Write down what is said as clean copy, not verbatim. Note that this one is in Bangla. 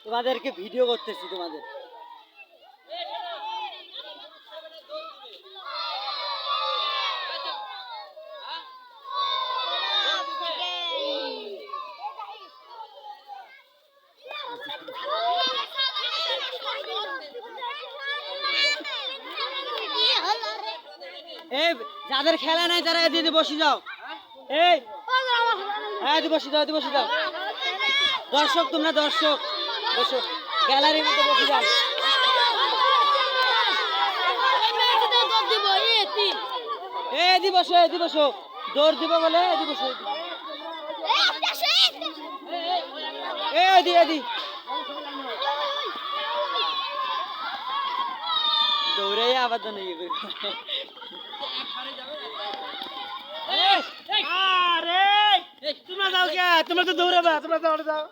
তোমাদেরকে ভিডিও করতেছি তোমাদের। এই যাদের খেলা নাই তারা এদিকে বসে যাও। এই হ্যাঁ বসে যাও, বসে যাও। দর্শক তোমরা দর্শক বসো, গ্যালারির মধ্যে বসে যাও। এদি বসো, এদি বসো, দৌড় দিব বলে এদি বসো। এদি এদি দৌড়ে আবার তো নেই। তোমরা যাও কে? তোমরা তো দৌড়াবা, তোমরা যাও।